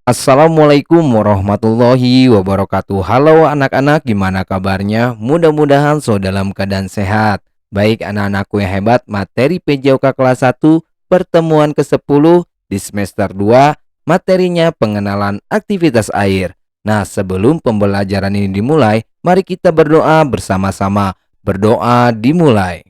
Assalamualaikum warahmatullahi wabarakatuh. Halo anak-anak, gimana kabarnya? Mudah-mudahan so dalam keadaan sehat. Baik anak-anakku yang hebat, materi PJOK kelas 1 pertemuan ke-10 di semester 2, materinya pengenalan aktivitas air. Nah, sebelum pembelajaran ini dimulai, mari kita berdoa bersama-sama. Berdoa dimulai.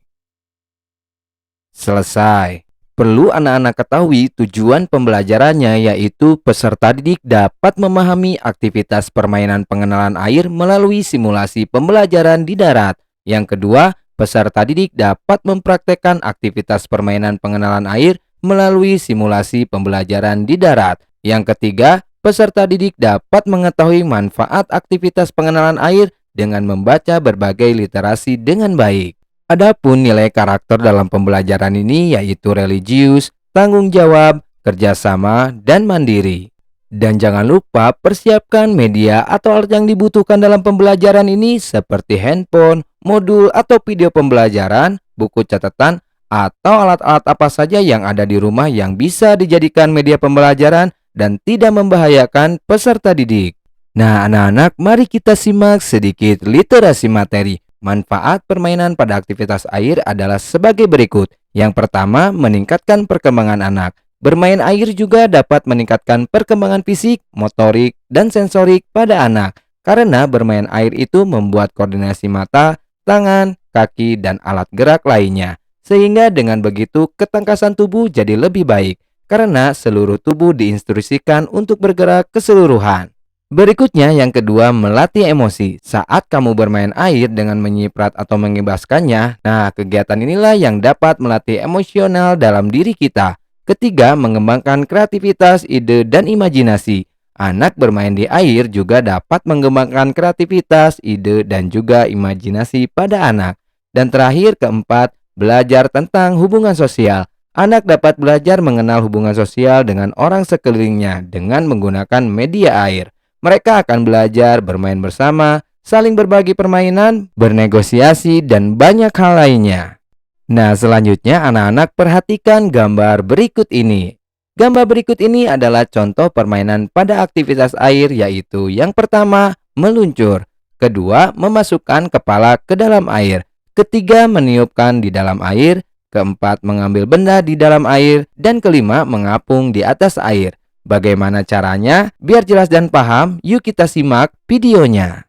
Selesai. Perlu anak-anak ketahui tujuan pembelajarannya, yaitu peserta didik dapat memahami aktivitas permainan pengenalan air melalui simulasi pembelajaran di darat. Yang kedua, peserta didik dapat mempraktekkan aktivitas permainan pengenalan air melalui simulasi pembelajaran di darat. Yang ketiga, peserta didik dapat mengetahui manfaat aktivitas pengenalan air dengan membaca berbagai literasi dengan baik. Adapun nilai karakter dalam pembelajaran ini yaitu religius, tanggung jawab, kerjasama, dan mandiri. Dan jangan lupa persiapkan media atau alat yang dibutuhkan dalam pembelajaran ini seperti handphone, modul atau video pembelajaran, buku catatan, atau alat-alat apa saja yang ada di rumah yang bisa dijadikan media pembelajaran dan tidak membahayakan peserta didik. Nah, anak-anak, mari kita simak sedikit literasi materi. Manfaat permainan pada aktivitas air adalah sebagai berikut. Yang pertama, meningkatkan perkembangan anak. Bermain air juga dapat meningkatkan perkembangan fisik, motorik, dan sensorik pada anak. Karena bermain air itu membuat koordinasi mata, tangan, kaki, dan alat gerak lainnya. Sehingga dengan begitu ketangkasan tubuh jadi lebih baik. Karena seluruh tubuh diinstruksikan untuk bergerak keseluruhan. Berikutnya yang kedua, melatih emosi. Saat kamu bermain air dengan menyiprat atau mengibaskannya, nah kegiatan inilah yang dapat melatih emosional dalam diri kita. Ketiga, mengembangkan kreativitas, ide, dan imajinasi. Anak bermain di air juga dapat mengembangkan kreativitas, ide, dan juga imajinasi pada anak. Dan terakhir, keempat, belajar tentang hubungan sosial. Anak dapat belajar mengenal hubungan sosial dengan orang sekelilingnya dengan menggunakan media air. Mereka akan belajar bermain bersama, saling berbagi permainan, bernegosiasi, dan banyak hal lainnya. Nah, selanjutnya anak-anak perhatikan gambar berikut ini. Gambar berikut ini adalah contoh permainan pada aktivitas air, yaitu yang pertama, meluncur. Kedua, memasukkan kepala ke dalam air. Ketiga, meniupkan di dalam air. Keempat, mengambil benda di dalam air. Dan kelima, mengapung di atas air. Bagaimana caranya? Biar jelas dan paham, yuk kita simak videonya.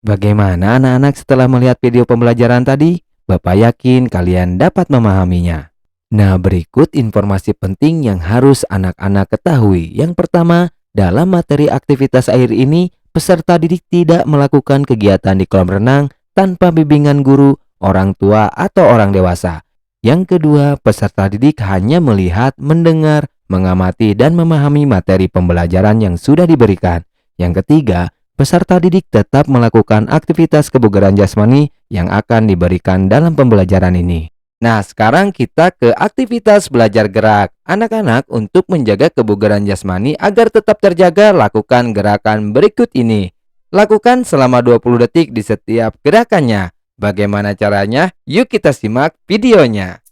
Bagaimana anak-anak setelah melihat video pembelajaran tadi? Bapak yakin kalian dapat memahaminya. Nah, berikut informasi penting yang harus anak-anak ketahui. Yang pertama, dalam materi aktivitas air ini, peserta didik tidak melakukan kegiatan di kolam renang tanpa bimbingan guru, orang tua, atau orang dewasa. Yang kedua, peserta didik hanya melihat, mendengar, mengamati, dan memahami materi pembelajaran yang sudah diberikan. Yang ketiga, peserta didik tetap melakukan aktivitas kebugaran jasmani yang akan diberikan dalam pembelajaran ini. Nah, sekarang kita ke aktivitas belajar gerak. Anak-anak, untuk menjaga kebugaran jasmani agar tetap terjaga, lakukan gerakan berikut ini. Lakukan selama 20 detik di setiap gerakannya. Bagaimana caranya? Yuk kita simak videonya.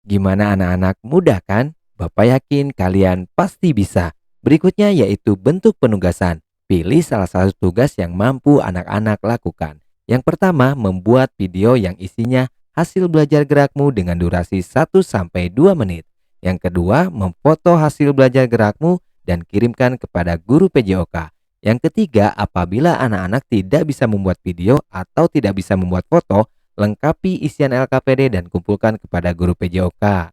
Gimana anak-anak, mudah kan? Bapak yakin kalian pasti bisa. Berikutnya yaitu bentuk penugasan. Pilih salah satu tugas yang mampu anak-anak lakukan. Yang pertama, membuat video yang isinya hasil belajar gerakmu dengan durasi 1-2 menit. Yang kedua, memfoto hasil belajar gerakmu dan kirimkan kepada guru PJOK. Yang ketiga, apabila anak-anak tidak bisa membuat video atau tidak bisa membuat foto, lengkapi isian LKPD dan kumpulkan kepada guru PJOK.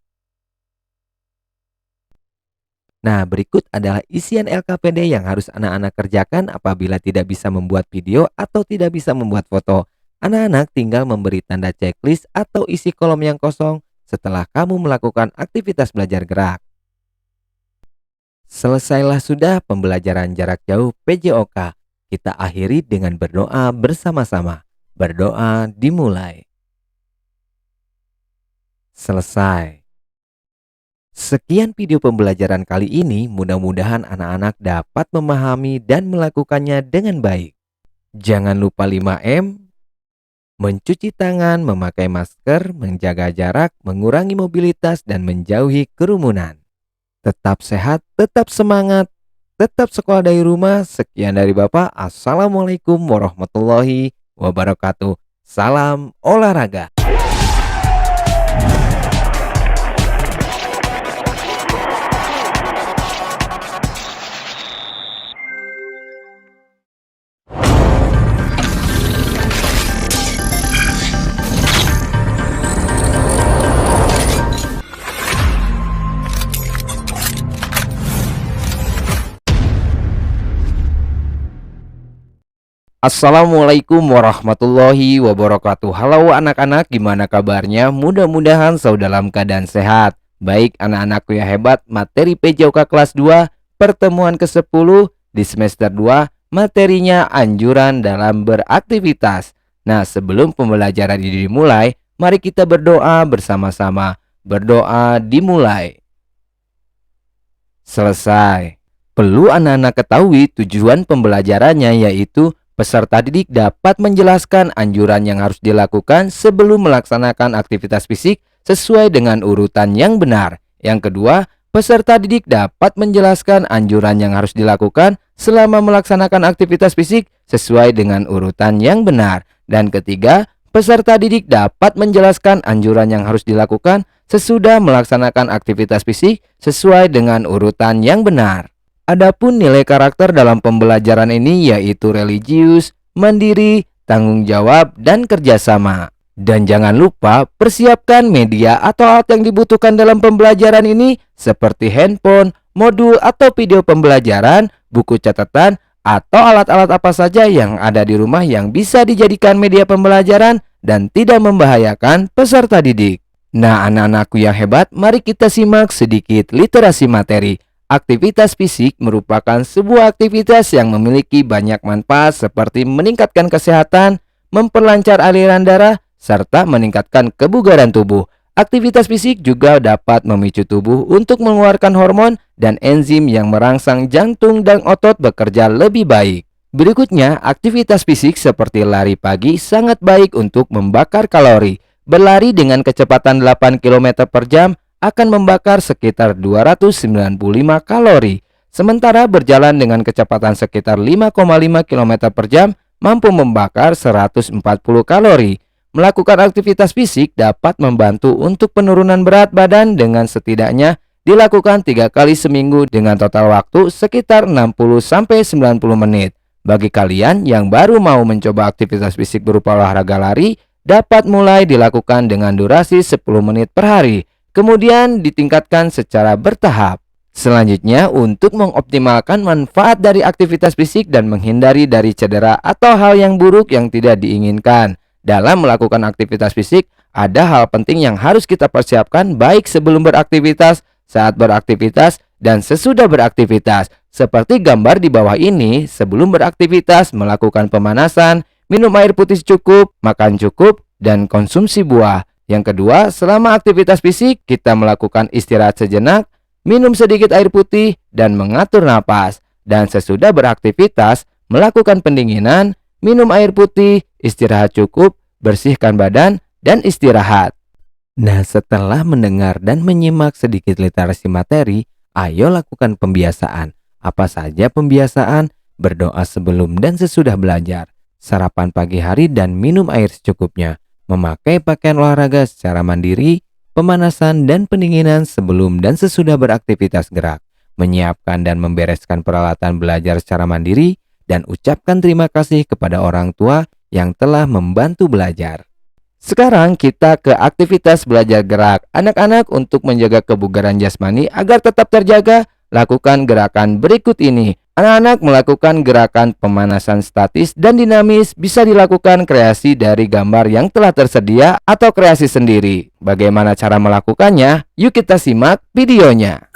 Nah, berikut adalah isian LKPD yang harus anak-anak kerjakan apabila tidak bisa membuat video atau tidak bisa membuat foto. Anak-anak tinggal memberi tanda checklist atau isi kolom yang kosong setelah kamu melakukan aktivitas belajar gerak. Selesailah sudah pembelajaran jarak jauh PJOK. Kita akhiri dengan berdoa bersama-sama. Berdoa dimulai. Selesai. Sekian video pembelajaran kali ini, mudah-mudahan anak-anak dapat memahami dan melakukannya dengan baik. Jangan lupa 5M, mencuci tangan, memakai masker, menjaga jarak, mengurangi mobilitas, dan menjauhi kerumunan. Tetap sehat, tetap semangat, tetap sekolah dari rumah. Sekian dari Bapak. Assalamualaikum warahmatullahi wabarakatuh. Salam olahraga. Assalamualaikum warahmatullahi wabarakatuh. Halo anak-anak, gimana kabarnya? Mudah-mudahan selalu dalam keadaan sehat. Baik anak-anakku yang hebat, materi PJOK kelas 2 pertemuan ke-10 di semester 2, materinya anjuran dalam beraktivitas. Nah, sebelum pembelajaran ini dimulai, mari kita berdoa bersama-sama. Berdoa dimulai. Selesai. Perlu anak-anak ketahui tujuan pembelajarannya, yaitu peserta didik dapat menjelaskan anjuran yang harus dilakukan sebelum melaksanakan aktivitas fisik sesuai dengan urutan yang benar. Yang kedua, peserta didik dapat menjelaskan anjuran yang harus dilakukan selama melaksanakan aktivitas fisik sesuai dengan urutan yang benar. Dan ketiga, peserta didik dapat menjelaskan anjuran yang harus dilakukan sesudah melaksanakan aktivitas fisik sesuai dengan urutan yang benar. Adapun nilai karakter dalam pembelajaran ini yaitu religius, mandiri, tanggung jawab, dan kerjasama. Dan jangan lupa persiapkan media atau alat yang dibutuhkan dalam pembelajaran ini seperti handphone, modul atau video pembelajaran, buku catatan, atau alat-alat apa saja yang ada di rumah yang bisa dijadikan media pembelajaran dan tidak membahayakan peserta didik. Nah, anak-anakku yang hebat, mari kita simak sedikit literasi materi. Aktivitas fisik merupakan sebuah aktivitas yang memiliki banyak manfaat seperti meningkatkan kesehatan, memperlancar aliran darah, serta meningkatkan kebugaran tubuh. Aktivitas fisik juga dapat memicu tubuh untuk mengeluarkan hormon dan enzim yang merangsang jantung dan otot bekerja lebih baik. Berikutnya, aktivitas fisik seperti lari pagi sangat baik untuk membakar kalori. Berlari dengan kecepatan 8 km per jam akan membakar sekitar 295 kalori. Sementara berjalan dengan kecepatan sekitar 5,5 km per jam mampu membakar 140 kalori. Melakukan aktivitas fisik dapat membantu untuk penurunan berat badan dengan setidaknya dilakukan 3 kali seminggu dengan total waktu sekitar 60-90 menit. Bagi kalian yang baru mau mencoba aktivitas fisik berupa olahraga lari, dapat mulai dilakukan dengan durasi 10 menit per hari. Kemudian ditingkatkan secara bertahap. Selanjutnya, untuk mengoptimalkan manfaat dari aktivitas fisik dan menghindari dari cedera atau hal yang buruk yang tidak diinginkan. Dalam melakukan aktivitas fisik, ada hal penting yang harus kita persiapkan baik sebelum beraktivitas, saat beraktivitas, dan sesudah beraktivitas. Seperti gambar di bawah ini, sebelum beraktivitas melakukan pemanasan, minum air putih cukup, makan cukup, dan konsumsi buah. Yang kedua, selama aktivitas fisik, kita melakukan istirahat sejenak, minum sedikit air putih, dan mengatur napas. Dan sesudah beraktivitas, melakukan pendinginan, minum air putih, istirahat cukup, bersihkan badan, dan istirahat. Nah, setelah mendengar dan menyimak sedikit literasi materi, ayo lakukan pembiasaan. Apa saja pembiasaan? Berdoa sebelum dan sesudah belajar, sarapan pagi hari dan minum air secukupnya, memakai pakaian olahraga secara mandiri, pemanasan dan pendinginan sebelum dan sesudah beraktivitas gerak, menyiapkan dan membereskan peralatan belajar secara mandiri, dan ucapkan terima kasih kepada orang tua yang telah membantu belajar. Sekarang kita ke aktivitas belajar gerak. Anak-anak, untuk menjaga kebugaran jasmani agar tetap terjaga, lakukan gerakan berikut ini. Anak-anak melakukan gerakan pemanasan statis dan dinamis, bisa dilakukan kreasi dari gambar yang telah tersedia atau kreasi sendiri. Bagaimana cara melakukannya? Yuk kita simak videonya.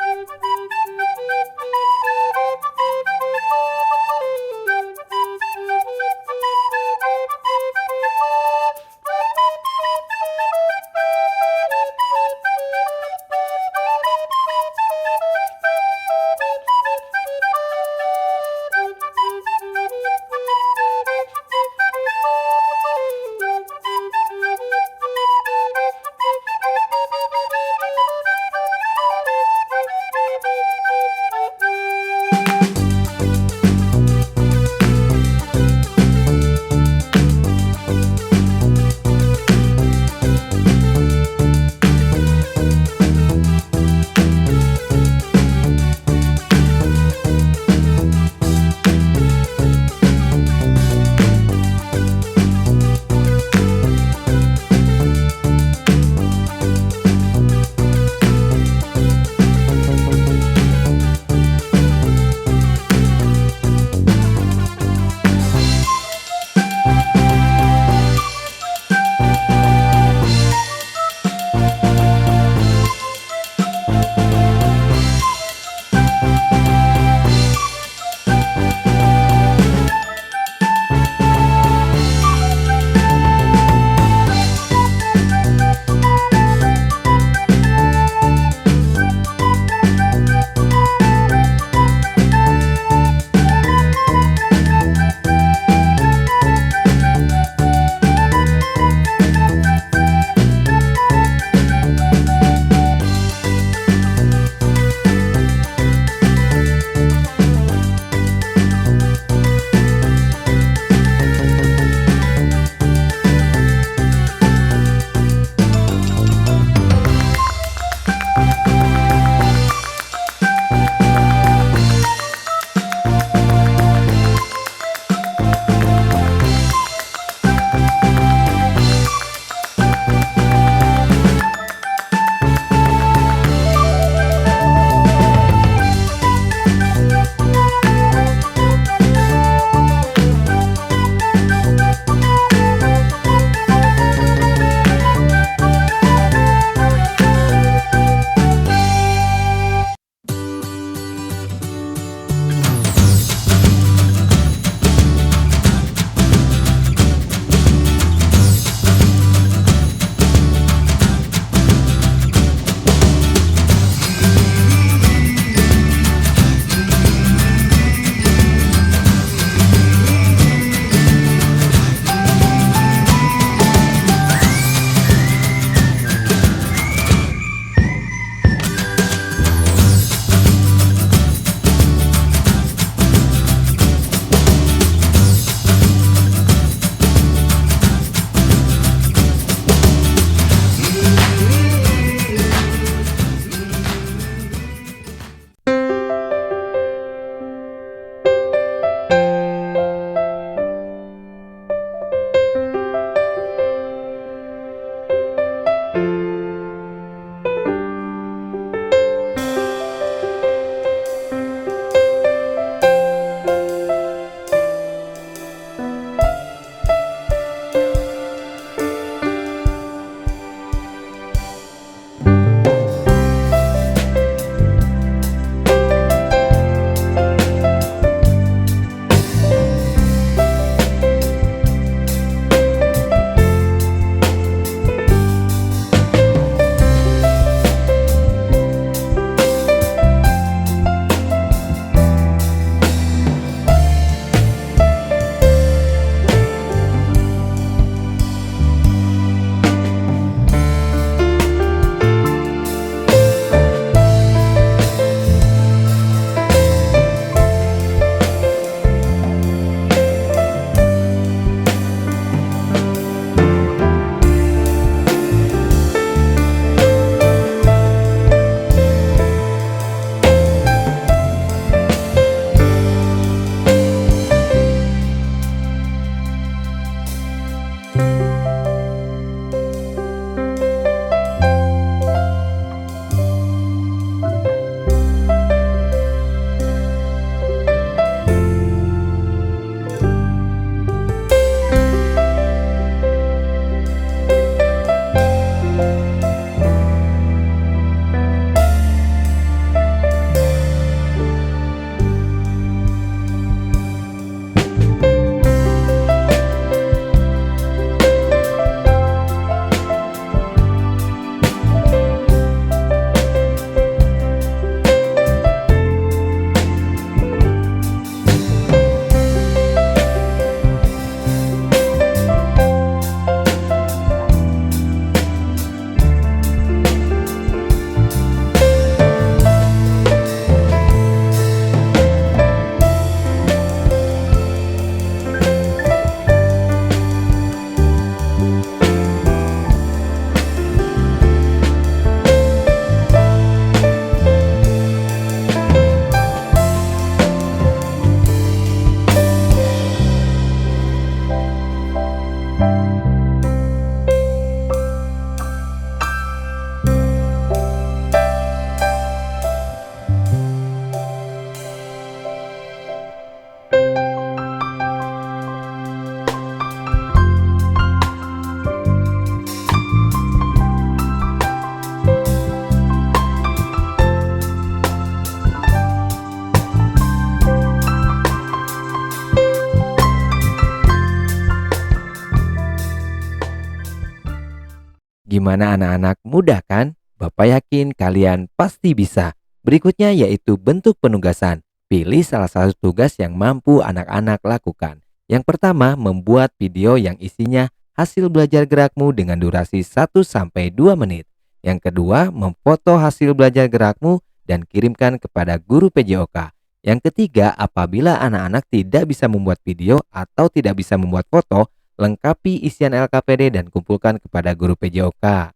Gimana anak-anak, mudah kan? Bapak yakin kalian pasti bisa. Berikutnya yaitu bentuk penugasan. Pilih salah satu tugas yang mampu anak-anak lakukan. Yang pertama, membuat video yang isinya hasil belajar gerakmu dengan durasi 1 sampai 2 menit. Yang kedua, memfoto hasil belajar gerakmu dan kirimkan kepada guru PJOK. Yang ketiga, apabila anak-anak tidak bisa membuat video atau tidak bisa membuat foto, lengkapi isian LKPD dan kumpulkan kepada guru PJOK.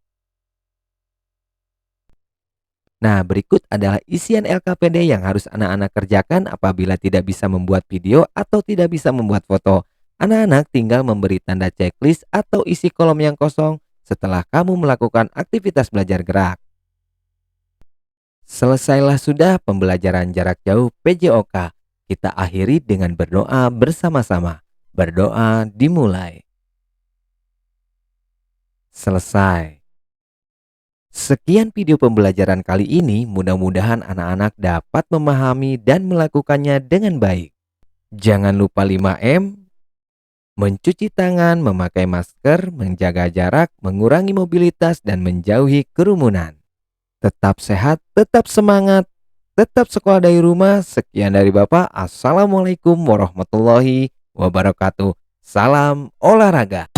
Nah, berikut adalah isian LKPD yang harus anak-anak kerjakan apabila tidak bisa membuat video atau tidak bisa membuat foto. Anak-anak tinggal memberi tanda checklist atau isi kolom yang kosong setelah kamu melakukan aktivitas belajar gerak. Selesailah sudah pembelajaran jarak jauh PJOK. Kita akhiri dengan berdoa bersama-sama. Berdoa dimulai. Selesai. Sekian video pembelajaran kali ini, mudah-mudahan anak-anak dapat memahami dan melakukannya dengan baik. Jangan lupa 5M, mencuci tangan, memakai masker, menjaga jarak, mengurangi mobilitas, dan menjauhi kerumunan. Tetap sehat, tetap semangat, tetap sekolah dari rumah. Sekian dari Bapak. Assalamualaikum warahmatullahi wabarakatuh. Salam olahraga.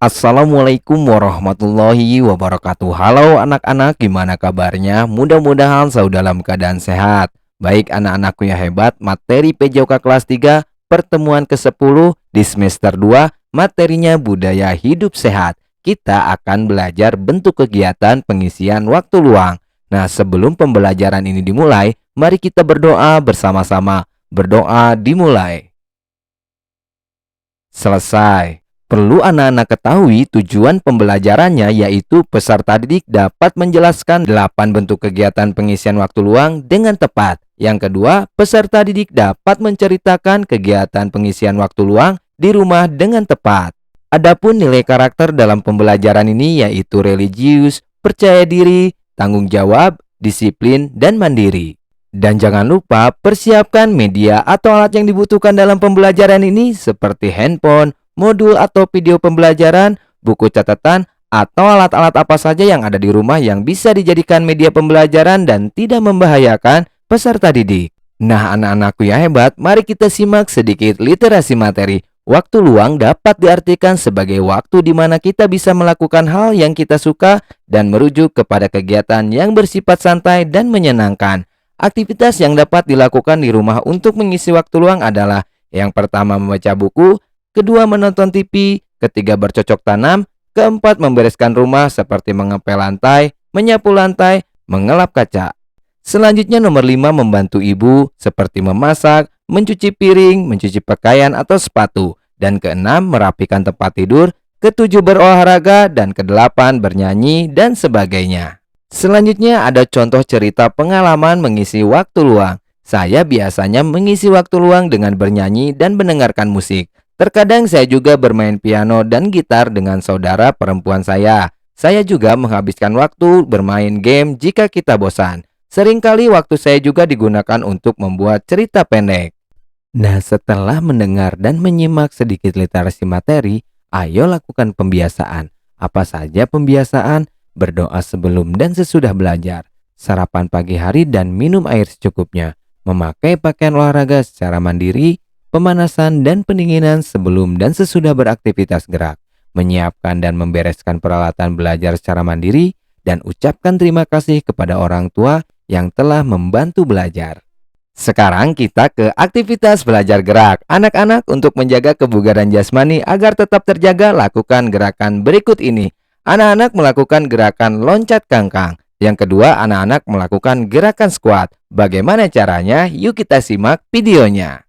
Assalamualaikum warahmatullahi wabarakatuh. Halo anak-anak, gimana kabarnya? Mudah-mudahan selalu dalam keadaan sehat. Baik anak-anakku yang hebat, materi PJOK kelas 3 pertemuan ke-10 di semester 2, materinya budaya hidup sehat. Kita akan belajar bentuk kegiatan pengisian waktu luang. Nah, sebelum pembelajaran ini dimulai, mari kita berdoa bersama-sama. Berdoa dimulai. Selesai. Perlu anak-anak ketahui tujuan pembelajarannya, yaitu peserta didik dapat menjelaskan 8 bentuk kegiatan pengisian waktu luang dengan tepat. Yang kedua, peserta didik dapat menceritakan kegiatan pengisian waktu luang di rumah dengan tepat. Adapun nilai karakter dalam pembelajaran ini yaitu religius, percaya diri, tanggung jawab, disiplin, dan mandiri. Dan jangan lupa persiapkan media atau alat yang dibutuhkan dalam pembelajaran ini seperti handphone, modul atau video pembelajaran, buku catatan, atau alat-alat apa saja yang ada di rumah yang bisa dijadikan media pembelajaran dan tidak membahayakan peserta didik. Nah, anak-anakku yang hebat, mari kita simak sedikit literasi materi. Waktu luang dapat diartikan sebagai waktu di mana kita bisa melakukan hal yang kita suka dan merujuk kepada kegiatan yang bersifat santai dan menyenangkan. Aktivitas yang dapat dilakukan di rumah untuk mengisi waktu luang adalah yang pertama membaca buku, kedua menonton TV, ketiga bercocok tanam, keempat membereskan rumah seperti mengepel lantai, menyapu lantai, mengelap kaca. Selanjutnya nomor 5 membantu ibu seperti memasak, mencuci piring, mencuci pakaian atau sepatu. Dan keenam merapikan tempat tidur, ketujuh berolahraga, dan kedelapan bernyanyi dan sebagainya. Selanjutnya ada contoh cerita pengalaman mengisi waktu luang. Saya biasanya mengisi waktu luang dengan bernyanyi dan mendengarkan musik. Terkadang saya juga bermain piano dan gitar dengan saudara perempuan saya. Saya juga menghabiskan waktu bermain game jika kita bosan. Seringkali waktu saya juga digunakan untuk membuat cerita pendek. Nah, setelah mendengar dan menyimak sedikit literasi materi, ayo lakukan pembiasaan. Apa saja pembiasaan? Berdoa sebelum dan sesudah belajar, sarapan pagi hari dan minum air secukupnya, memakai pakaian olahraga secara mandiri, pemanasan dan pendinginan sebelum dan sesudah beraktivitas gerak, menyiapkan dan membereskan peralatan belajar secara mandiri, dan ucapkan terima kasih kepada orang tua yang telah membantu belajar. Sekarang kita ke aktivitas belajar gerak. Anak-anak, untuk menjaga kebugaran jasmani agar tetap terjaga, lakukan gerakan berikut ini. Anak-anak melakukan gerakan loncat kangkang. Yang kedua, anak-anak melakukan gerakan squat. Bagaimana caranya? Yuk kita simak videonya.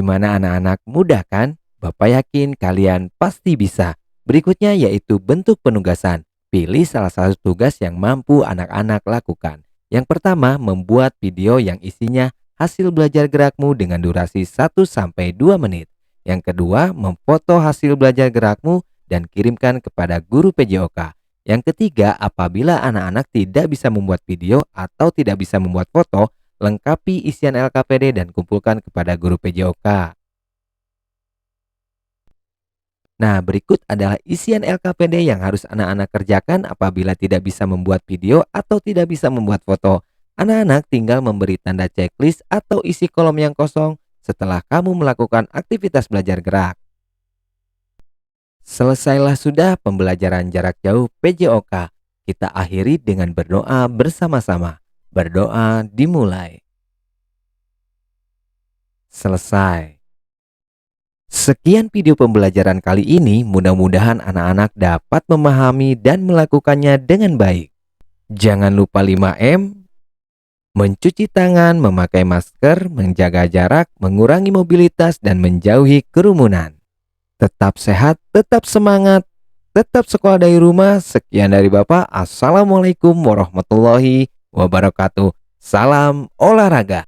Gimana anak-anak, mudah kan? Bapak yakin kalian pasti bisa. Berikutnya yaitu bentuk penugasan. Pilih salah satu tugas yang mampu anak-anak lakukan. Yang pertama, membuat video yang isinya hasil belajar gerakmu dengan durasi 1-2 menit. Yang kedua, memfoto hasil belajar gerakmu dan kirimkan kepada guru PJOK. Yang ketiga, apabila anak-anak tidak bisa membuat video atau tidak bisa membuat foto, lengkapi isian LKPD dan kumpulkan kepada guru PJOK. Nah, berikut adalah isian LKPD yang harus anak-anak kerjakan apabila tidak bisa membuat video atau tidak bisa membuat foto. Anak-anak tinggal memberi tanda checklist atau isi kolom yang kosong setelah kamu melakukan aktivitas belajar gerak. Selesailah sudah pembelajaran jarak jauh PJOK. Kita akhiri dengan berdoa bersama-sama. Berdoa dimulai. Selesai. Sekian video pembelajaran kali ini, mudah-mudahan anak-anak dapat memahami dan melakukannya dengan baik. Jangan lupa 5M, mencuci tangan, memakai masker, menjaga jarak, mengurangi mobilitas, dan menjauhi kerumunan. Tetap sehat, tetap semangat, tetap sekolah dari rumah. Sekian dari Bapak. Assalamualaikum warahmatullahi wabarakatuh. Salam olahraga.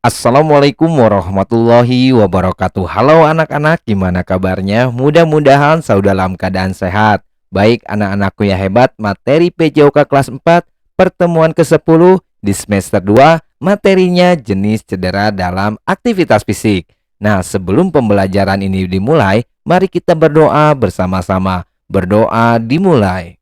Assalamualaikum warahmatullahi wabarakatuh. Halo anak-anak, gimana kabarnya? Mudah-mudahan selalu dalam keadaan sehat. Baik anak-anakku yang hebat, materi PJOK kelas 4 pertemuan ke-10 di semester 2, materinya jenis cedera dalam aktivitas fisik. Nah, sebelum pembelajaran ini dimulai, mari kita berdoa bersama-sama. Berdoa dimulai.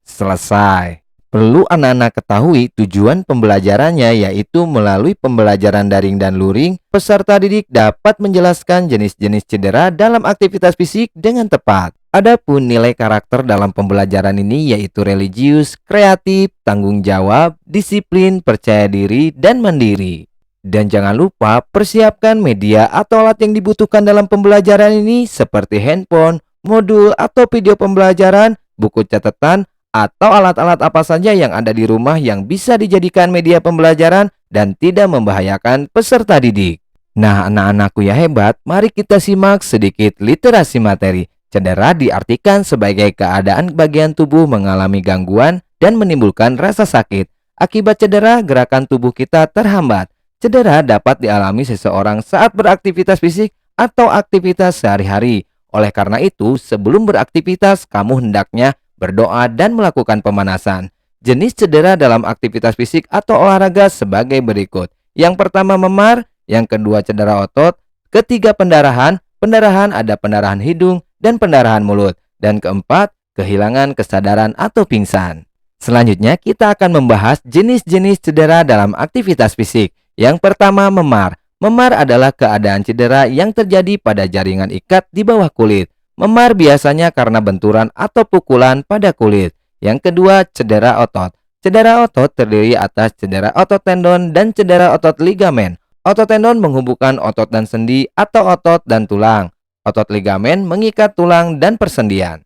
Selesai. Perlu anak-anak ketahui tujuan pembelajarannya yaitu melalui pembelajaran daring dan luring, peserta didik dapat menjelaskan jenis-jenis cedera dalam aktivitas fisik dengan tepat. Adapun nilai karakter dalam pembelajaran ini yaitu religius, kreatif, tanggung jawab, disiplin, percaya diri, dan mandiri. Dan jangan lupa persiapkan media atau alat yang dibutuhkan dalam pembelajaran ini seperti handphone, modul atau video pembelajaran, buku catatan, atau alat-alat apa saja yang ada di rumah yang bisa dijadikan media pembelajaran dan tidak membahayakan peserta didik. Nah, anak-anakku yang hebat, mari kita simak sedikit literasi materi. Cedera diartikan sebagai keadaan bagian tubuh mengalami gangguan dan menimbulkan rasa sakit. Akibat cedera, gerakan tubuh kita terhambat. Cedera dapat dialami seseorang saat beraktivitas fisik atau aktivitas sehari-hari. Oleh karena itu, sebelum beraktivitas, kamu hendaknya berdoa dan melakukan pemanasan. Jenis cedera dalam aktivitas fisik atau olahraga sebagai berikut. Yang pertama memar, yang kedua cedera otot, ketiga pendarahan, pendarahan ada pendarahan hidung dan pendarahan mulut, dan keempat kehilangan kesadaran atau pingsan. Selanjutnya kita akan membahas jenis-jenis cedera dalam aktivitas fisik. Yang pertama memar. Memar adalah keadaan cedera yang terjadi pada jaringan ikat di bawah kulit. Memar biasanya karena benturan atau pukulan pada kulit. Yang kedua, cedera otot. Cedera otot terdiri atas cedera otot tendon dan cedera otot ligamen. Otot tendon menghubungkan otot dan sendi atau otot dan tulang. Otot ligamen mengikat tulang dan persendian.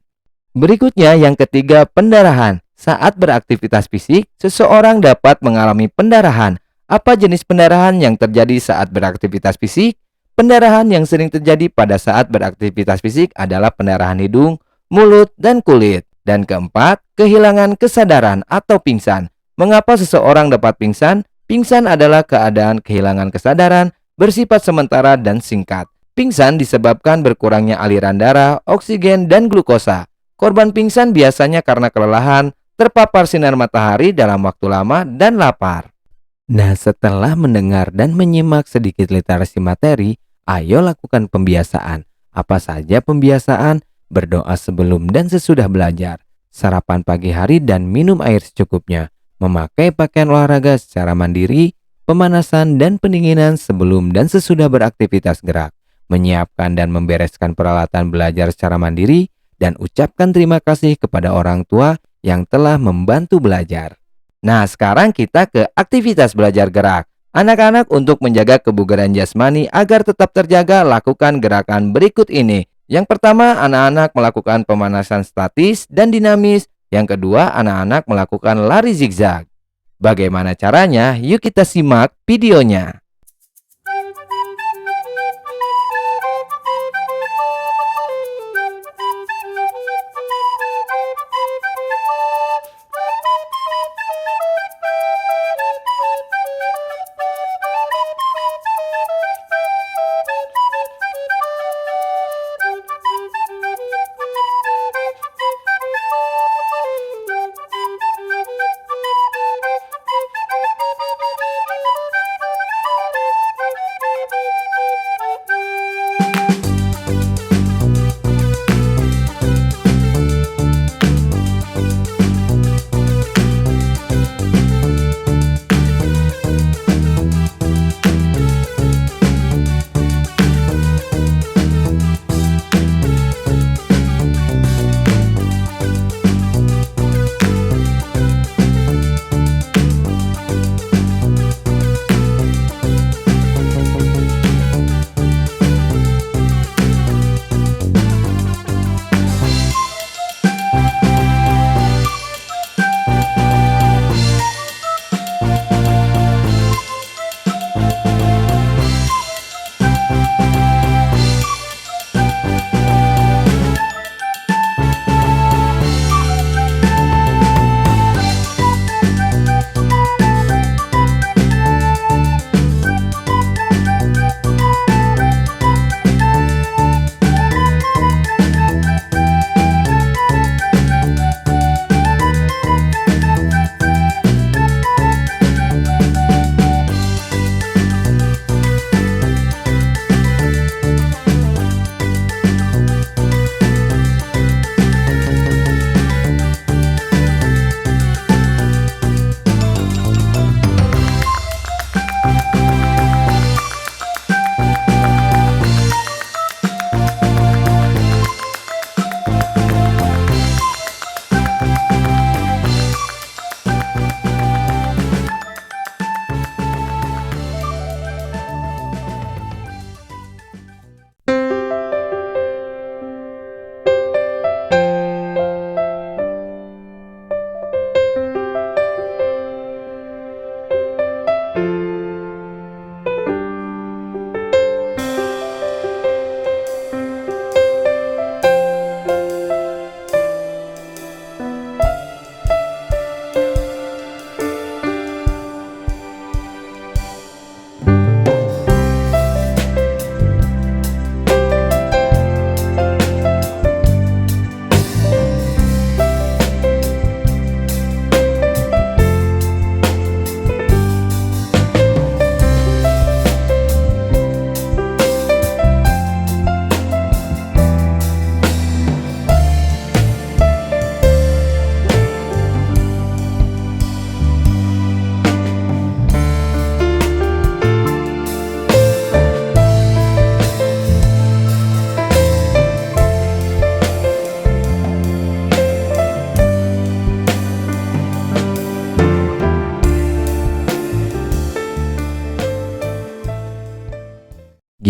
Berikutnya yang ketiga, pendarahan. Saat beraktivitas fisik, seseorang dapat mengalami pendarahan. Apa jenis pendarahan yang terjadi saat beraktivitas fisik? Pendarahan yang sering terjadi pada saat beraktivitas fisik adalah pendarahan hidung, mulut, dan kulit. Dan keempat, kehilangan kesadaran atau pingsan. Mengapa seseorang dapat pingsan? Pingsan adalah keadaan kehilangan kesadaran, bersifat sementara dan singkat. Pingsan disebabkan berkurangnya aliran darah, oksigen, dan glukosa. Korban pingsan biasanya karena kelelahan, terpapar sinar matahari dalam waktu lama, dan lapar. Nah, setelah mendengar dan menyimak sedikit literasi materi, ayo lakukan pembiasaan. Apa saja pembiasaan? Berdoa sebelum dan sesudah belajar, sarapan pagi hari dan minum air secukupnya, memakai pakaian olahraga secara mandiri, pemanasan dan pendinginan sebelum dan sesudah beraktivitas gerak, menyiapkan dan membereskan peralatan belajar secara mandiri, dan ucapkan terima kasih kepada orang tua yang telah membantu belajar. Nah, sekarang kita ke aktivitas belajar gerak. Anak-anak, untuk menjaga kebugaran jasmani agar tetap terjaga, lakukan gerakan berikut ini. Yang pertama, anak-anak melakukan pemanasan statis dan dinamis. Yang kedua, anak-anak melakukan lari zigzag. Bagaimana caranya? Yuk kita simak videonya.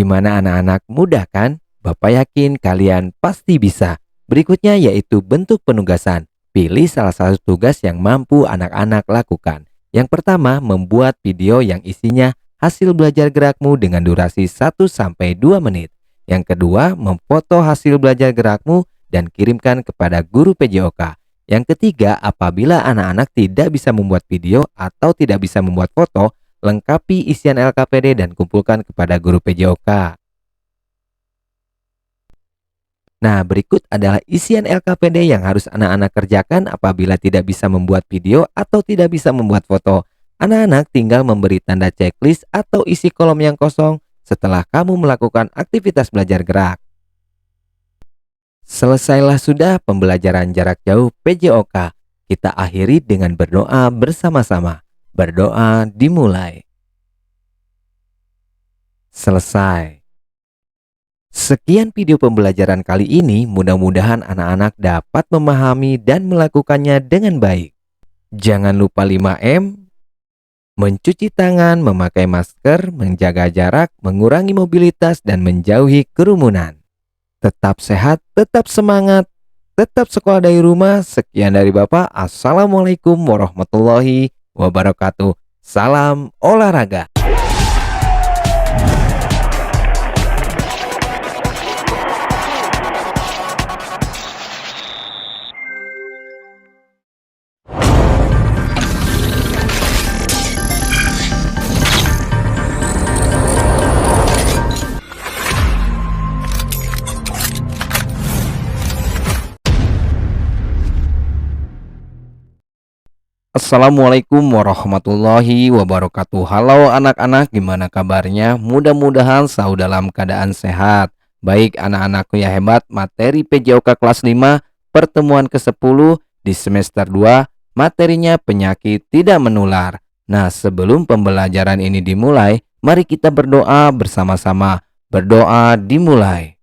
Gimana anak-anak, mudah kan? Bapak yakin kalian pasti bisa. Berikutnya yaitu bentuk penugasan. Pilih salah satu tugas yang mampu anak-anak lakukan. Yang pertama, membuat video yang isinya hasil belajar gerakmu dengan durasi 1-2 menit. Yang kedua, memfoto hasil belajar gerakmu dan kirimkan kepada guru PJOK. Yang ketiga, apabila anak-anak tidak bisa membuat video atau tidak bisa membuat foto, lengkapi isian LKPD dan kumpulkan kepada guru PJOK. Nah, berikut adalah isian LKPD yang harus anak-anak kerjakan apabila tidak bisa membuat video atau tidak bisa membuat foto. Anak-anak tinggal memberi tanda checklist atau isi kolom yang kosong setelah kamu melakukan aktivitas belajar gerak. Selesailah sudah pembelajaran jarak jauh PJOK. Kita akhiri dengan berdoa bersama-sama. Berdoa dimulai. Selesai. Sekian video pembelajaran kali ini, mudah-mudahan anak-anak dapat memahami dan melakukannya dengan baik. Jangan lupa 5M, mencuci tangan, memakai masker, menjaga jarak, mengurangi mobilitas, dan menjauhi kerumunan. Tetap sehat, tetap semangat, tetap sekolah dari rumah. Sekian dari Bapak. Assalamualaikum warahmatullahi wabarakatuh. Salam olahraga. Assalamualaikum warahmatullahi wabarakatuh. Halo anak-anak, gimana kabarnya? Mudah-mudahan selalu dalam keadaan sehat. Baik anak-anakku yang hebat, materi PJOK kelas 5 pertemuan ke-10 di semester 2, materinya penyakit tidak menular. Nah, sebelum pembelajaran ini dimulai, mari kita berdoa bersama-sama. Berdoa dimulai.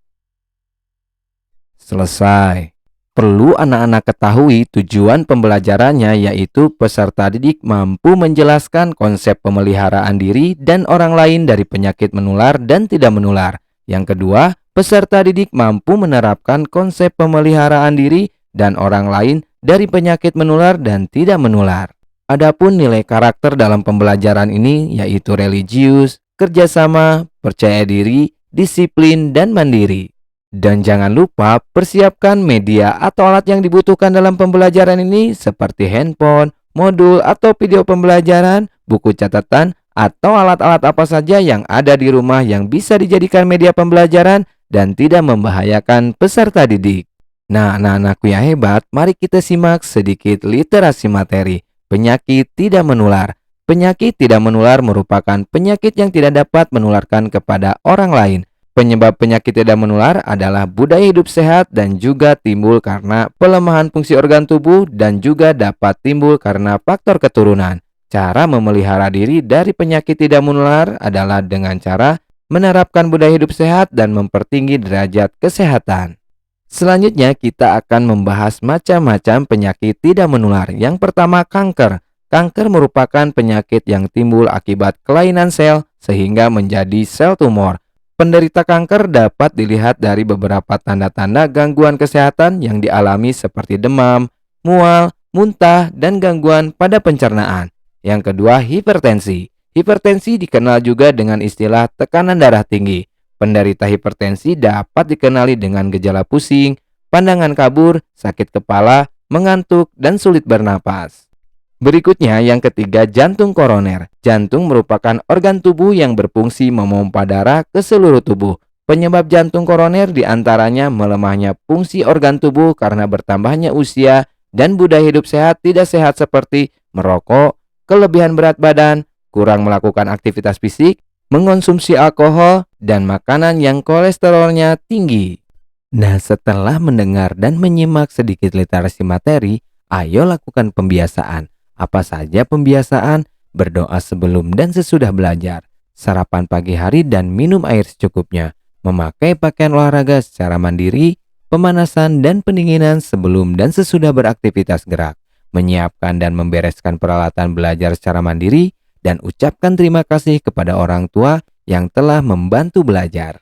Selesai. Perlu anak-anak ketahui tujuan pembelajarannya, yaitu peserta didik mampu menjelaskan konsep pemeliharaan diri dan orang lain dari penyakit menular dan tidak menular. Yang kedua, peserta didik mampu menerapkan konsep pemeliharaan diri dan orang lain dari penyakit menular dan tidak menular. Adapun nilai karakter dalam pembelajaran ini yaitu religius, kerjasama, percaya diri, disiplin, dan mandiri. Dan jangan lupa persiapkan media atau alat yang dibutuhkan dalam pembelajaran ini seperti handphone, modul atau video pembelajaran, buku catatan, atau alat-alat apa saja yang ada di rumah yang bisa dijadikan media pembelajaran dan tidak membahayakan peserta didik. Nah, anak-anakku yang hebat, mari kita simak sedikit literasi materi. Penyakit tidak menular. Penyakit tidak menular merupakan penyakit yang tidak dapat menularkan kepada orang lain. Penyebab penyakit tidak menular adalah budaya hidup sehat dan juga timbul karena pelemahan fungsi organ tubuh dan juga dapat timbul karena faktor keturunan. Cara memelihara diri dari penyakit tidak menular adalah dengan cara menerapkan budaya hidup sehat dan mempertinggi derajat kesehatan. Selanjutnya kita akan membahas macam-macam penyakit tidak menular. Yang pertama, kanker. Kanker merupakan penyakit yang timbul akibat kelainan sel sehingga menjadi sel tumor. Penderita kanker dapat dilihat dari beberapa tanda-tanda gangguan kesehatan yang dialami seperti demam, mual, muntah, dan gangguan pada pencernaan. Yang kedua, hipertensi. Hipertensi dikenal juga dengan istilah tekanan darah tinggi. Penderita hipertensi dapat dikenali dengan gejala pusing, pandangan kabur, sakit kepala, mengantuk, dan sulit bernapas. Berikutnya, yang ketiga, jantung koroner. Jantung merupakan organ tubuh yang berfungsi memompa darah ke seluruh tubuh. Penyebab jantung koroner diantaranya melemahnya fungsi organ tubuh karena bertambahnya usia dan budaya hidup sehat tidak sehat seperti merokok, kelebihan berat badan, kurang melakukan aktivitas fisik, mengonsumsi alkohol, dan makanan yang kolesterolnya tinggi. Nah, setelah mendengar dan menyimak sedikit literasi materi, ayo lakukan pembiasaan. Apa saja pembiasaan? Berdoa sebelum dan sesudah belajar, sarapan pagi hari dan minum air secukupnya, memakai pakaian olahraga secara mandiri, pemanasan dan pendinginan sebelum dan sesudah beraktivitas gerak, menyiapkan dan membereskan peralatan belajar secara mandiri, dan ucapkan terima kasih kepada orang tua yang telah membantu belajar.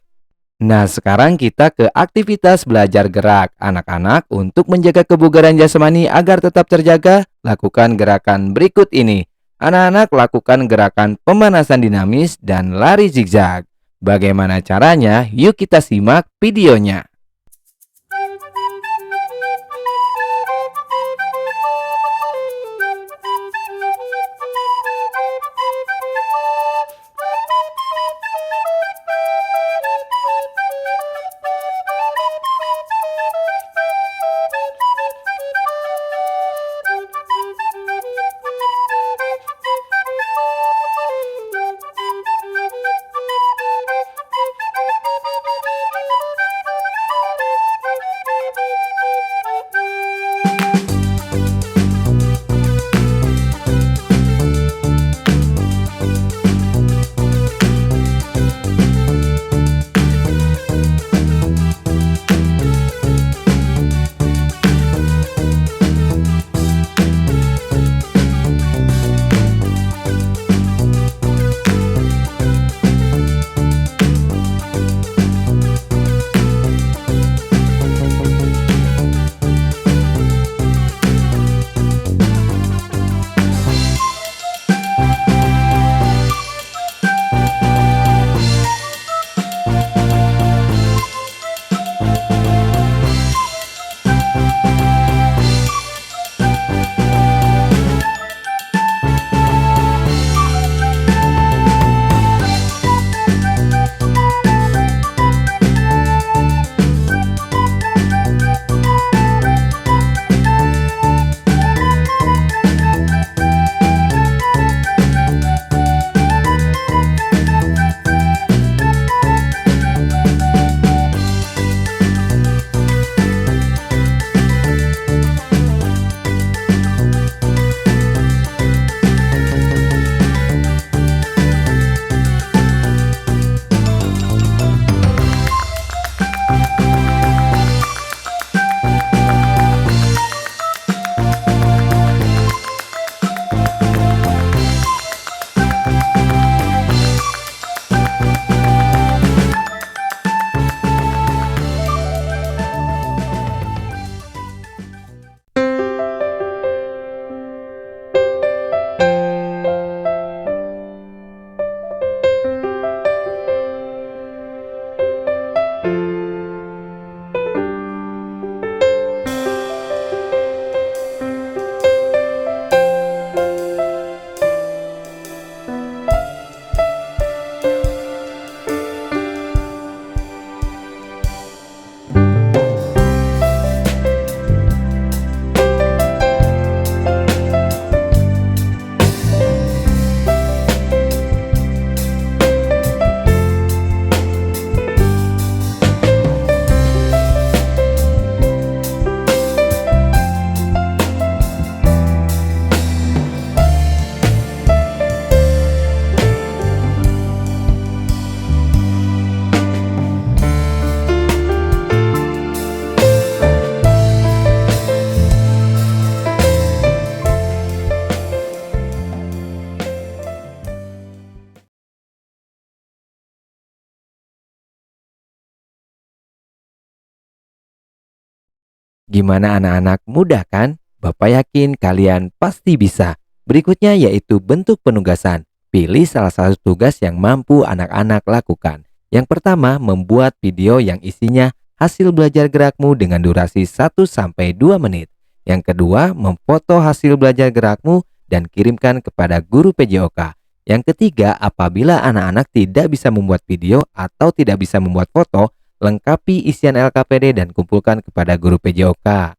Nah, sekarang kita ke aktivitas belajar gerak. Anak-anak, untuk menjaga kebugaran jasmani agar tetap terjaga, lakukan gerakan berikut ini. Anak-anak, lakukan gerakan pemanasan dinamis dan lari zigzag. Bagaimana caranya? Yuk kita simak videonya. Gimana anak-anak, mudah kan? Bapak yakin kalian pasti bisa. Berikutnya yaitu bentuk penugasan. Pilih salah satu tugas yang mampu anak-anak lakukan. Yang pertama, membuat video yang isinya hasil belajar gerakmu dengan durasi 1-2 menit. Yang kedua, memfoto hasil belajar gerakmu dan kirimkan kepada guru PJOK. Yang ketiga, apabila anak-anak tidak bisa membuat video atau tidak bisa membuat foto, lengkapi isian LKPD dan kumpulkan kepada guru PJOK.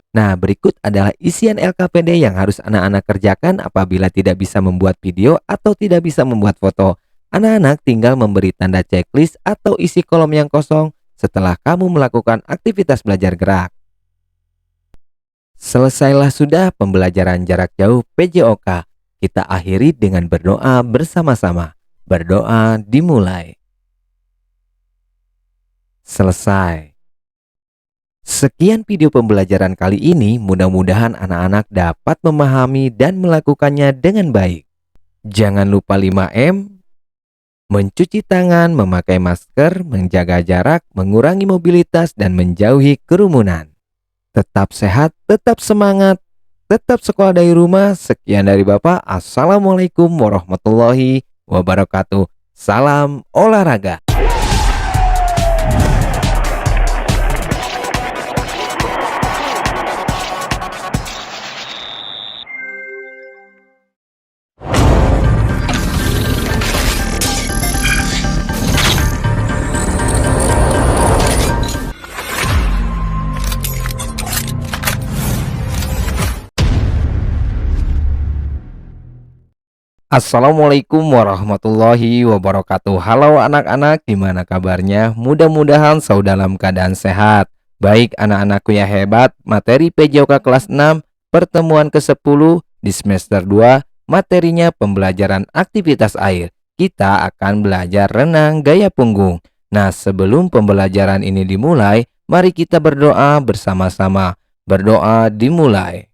Nah, berikut adalah isian LKPD yang harus anak-anak kerjakan apabila tidak bisa membuat video atau tidak bisa membuat foto. Anak-anak tinggal memberi tanda checklist atau isi kolom yang kosong setelah kamu melakukan aktivitas belajar gerak. Selesailah sudah pembelajaran jarak jauh PJOK. Kita akhiri dengan berdoa bersama-sama. Berdoa dimulai. Selesai. Sekian video pembelajaran kali ini, mudah-mudahan anak-anak dapat memahami dan melakukannya dengan baik. Jangan lupa 5M, mencuci tangan, memakai masker, menjaga jarak, mengurangi mobilitas, dan menjauhi kerumunan. Tetap sehat, tetap semangat, tetap sekolah dari rumah. Sekian dari Bapak. Assalamualaikum warahmatullahi wabarakatuh. Salam olahraga. Assalamualaikum warahmatullahi wabarakatuh. Halo anak-anak, gimana kabarnya? Mudah-mudahan selalu dalam keadaan sehat. Baik anak-anakku yang hebat, materi PJOK kelas 6 pertemuan ke-10 di semester 2, materinya pembelajaran aktivitas air. Kita akan belajar renang gaya punggung. Nah, sebelum pembelajaran ini dimulai, mari kita berdoa bersama-sama. Berdoa dimulai.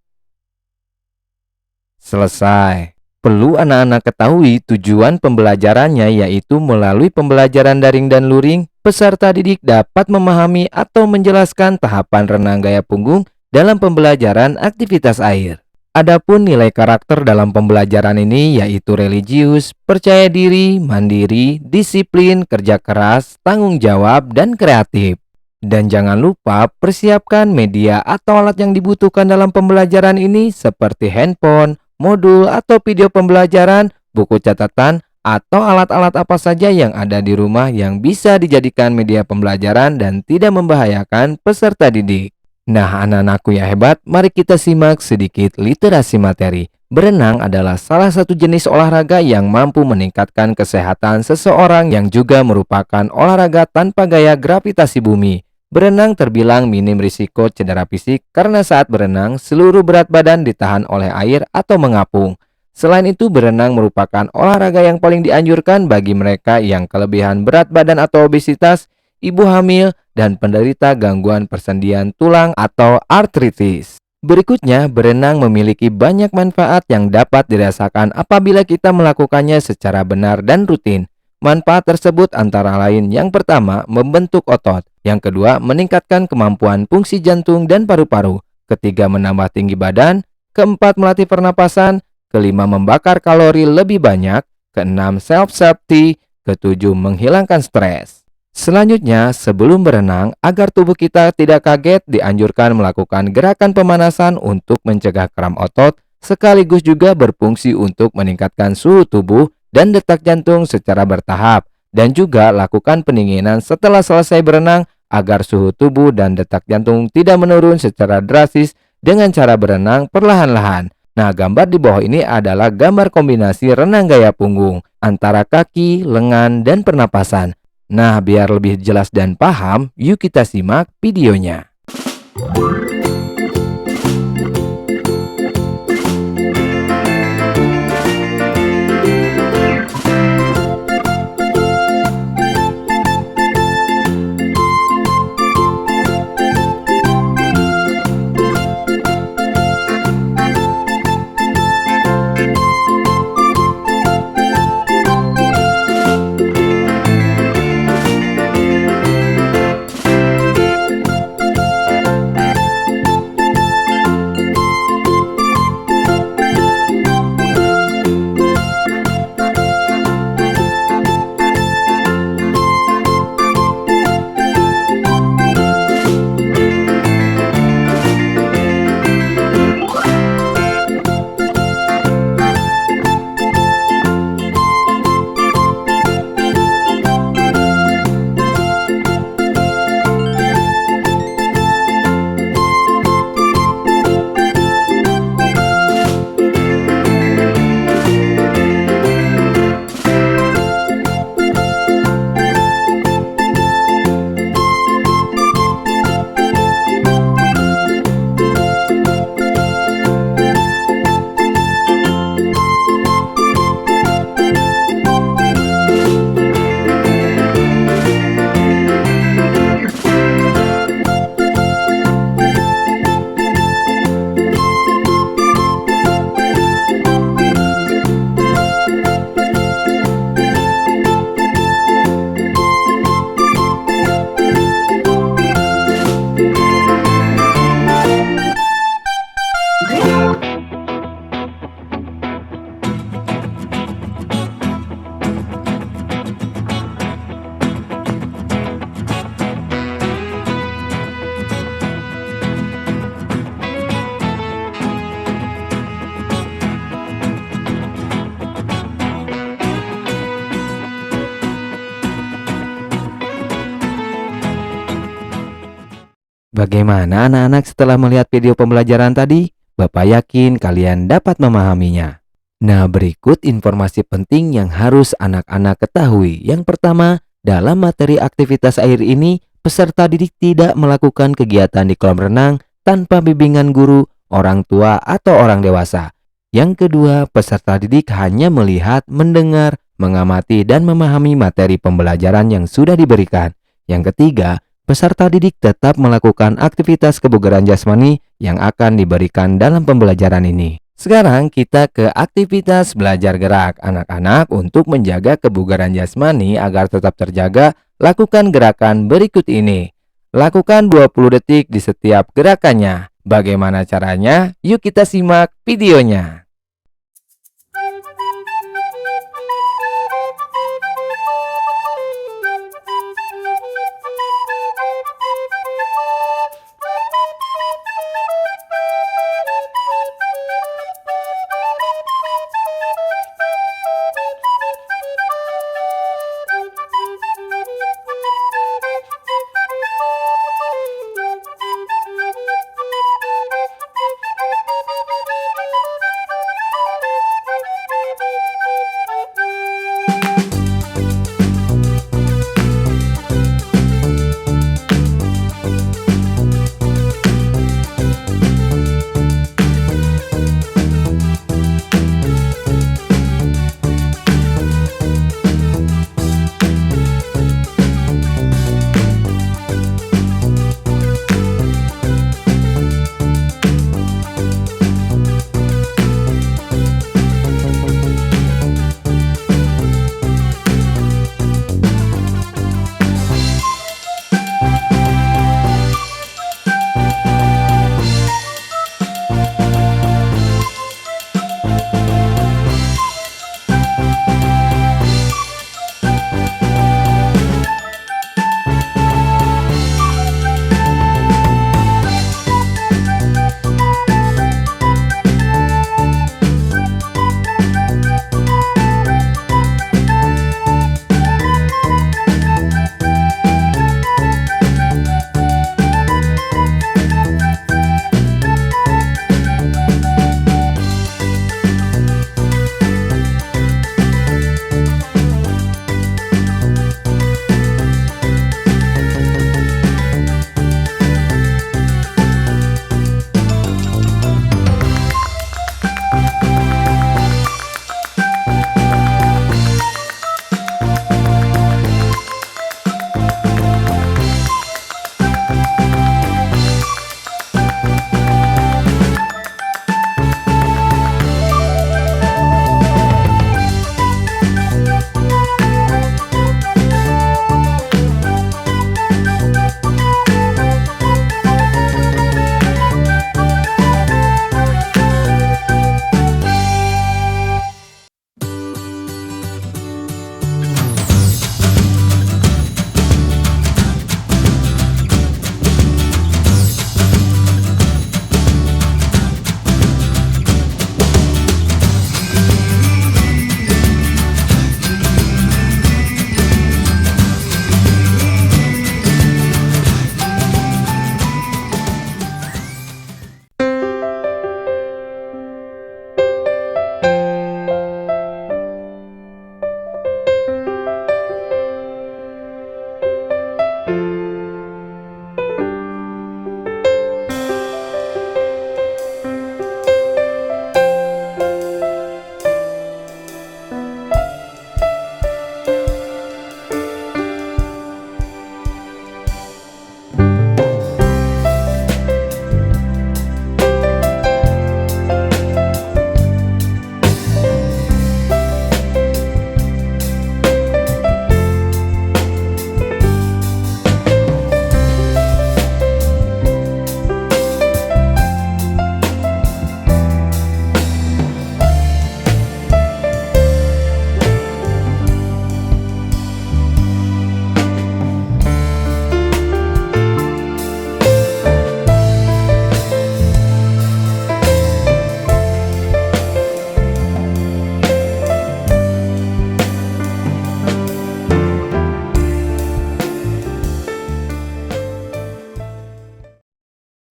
Selesai. Perlu anak-anak ketahui tujuan pembelajarannya, yaitu melalui pembelajaran daring dan luring, peserta didik dapat memahami atau menjelaskan tahapan renang gaya punggung dalam pembelajaran aktivitas air. Adapun nilai karakter dalam pembelajaran ini yaitu religius, percaya diri, mandiri, disiplin, kerja keras, tanggung jawab, dan kreatif. Dan jangan lupa persiapkan media atau alat yang dibutuhkan dalam pembelajaran ini seperti handphone, modul atau video pembelajaran, buku catatan, atau alat-alat apa saja yang ada di rumah yang bisa dijadikan media pembelajaran dan tidak membahayakan peserta didik. Nah, anak-anakku yang hebat, mari kita simak sedikit literasi materi. Berenang adalah salah satu jenis olahraga yang mampu meningkatkan kesehatan seseorang yang juga merupakan olahraga tanpa gaya gravitasi bumi. Berenang terbilang minim risiko cedera fisik karena saat berenang seluruh berat badan ditahan oleh air atau mengapung. Selain itu, berenang merupakan olahraga yang paling dianjurkan bagi mereka yang kelebihan berat badan atau obesitas, ibu hamil, dan penderita gangguan persendian tulang atau artritis. Berikutnya, berenang memiliki banyak manfaat yang dapat dirasakan apabila kita melakukannya secara benar dan rutin. Manfaat tersebut antara lain, yang pertama, membentuk otot. Yang kedua, meningkatkan kemampuan fungsi jantung dan paru-paru. Ketiga, menambah tinggi badan. Keempat, melatih pernapasan. Kelima, membakar kalori lebih banyak. Keenam, self-safety. Ketujuh, menghilangkan stres. Selanjutnya, sebelum berenang, agar tubuh kita tidak kaget, dianjurkan melakukan gerakan pemanasan untuk mencegah kram otot, sekaligus juga berfungsi untuk meningkatkan suhu tubuh dan detak jantung secara bertahap. Dan juga lakukan pendinginan setelah selesai berenang agar suhu tubuh dan detak jantung tidak menurun secara drastis dengan cara berenang perlahan-lahan. Nah, gambar di bawah ini adalah gambar kombinasi renang gaya punggung antara kaki, lengan, dan pernapasan. Nah, biar lebih jelas dan paham, yuk kita simak videonya. Bagaimana anak-anak setelah melihat video pembelajaran tadi? Bapak yakin kalian dapat memahaminya. Nah, berikut informasi penting yang harus anak-anak ketahui. Yang pertama, dalam materi aktivitas air ini, peserta didik tidak melakukan kegiatan di kolam renang tanpa bimbingan guru, orang tua, atau orang dewasa. Yang kedua, peserta didik hanya melihat, mendengar, mengamati, dan memahami materi pembelajaran yang sudah diberikan. Yang ketiga, peserta didik tetap melakukan aktivitas kebugaran jasmani yang akan diberikan dalam pembelajaran ini. Sekarang kita ke aktivitas belajar gerak. Anak-anak, untuk menjaga kebugaran jasmani agar tetap terjaga, lakukan gerakan berikut ini. Lakukan 20 detik di setiap gerakannya. Bagaimana caranya? Yuk kita simak videonya.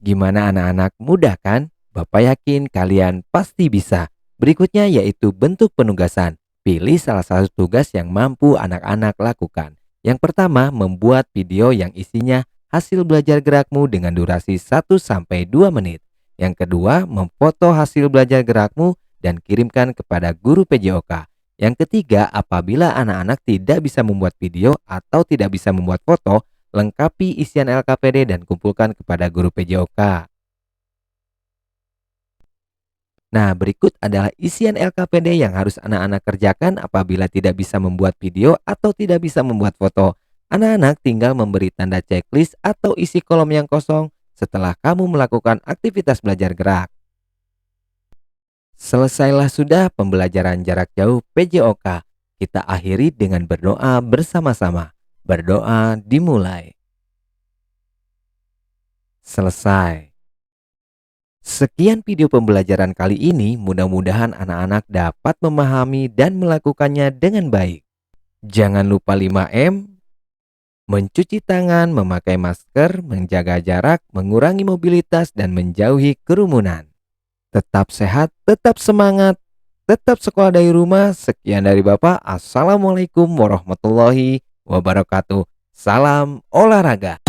Gimana anak-anak, mudah kan? Bapak yakin kalian pasti bisa. Berikutnya yaitu bentuk penugasan. Pilih salah satu tugas yang mampu anak-anak lakukan. Yang pertama, membuat video yang isinya hasil belajar gerakmu dengan durasi 1 sampai 2 menit. Yang kedua, memfoto hasil belajar gerakmu dan kirimkan kepada guru PJOK. Yang ketiga, apabila anak-anak tidak bisa membuat video atau tidak bisa membuat foto, lengkapi isian LKPD dan kumpulkan kepada guru PJOK. Nah, berikut adalah isian LKPD yang harus anak-anak kerjakan apabila tidak bisa membuat video atau tidak bisa membuat foto. Anak-anak tinggal memberi tanda checklist atau isi kolom yang kosong setelah kamu melakukan aktivitas belajar gerak. Selesailah sudah pembelajaran jarak jauh PJOK. Kita akhiri dengan berdoa bersama-sama. Berdoa dimulai. Selesai. Sekian video pembelajaran kali ini, mudah-mudahan anak-anak dapat memahami dan melakukannya dengan baik. Jangan lupa 5M, mencuci tangan, memakai masker, menjaga jarak, mengurangi mobilitas, dan menjauhi kerumunan. Tetap sehat, tetap semangat, tetap sekolah dari rumah. Sekian dari Bapak. Assalamualaikum warahmatullahi wabarakatuh. Salam olahraga.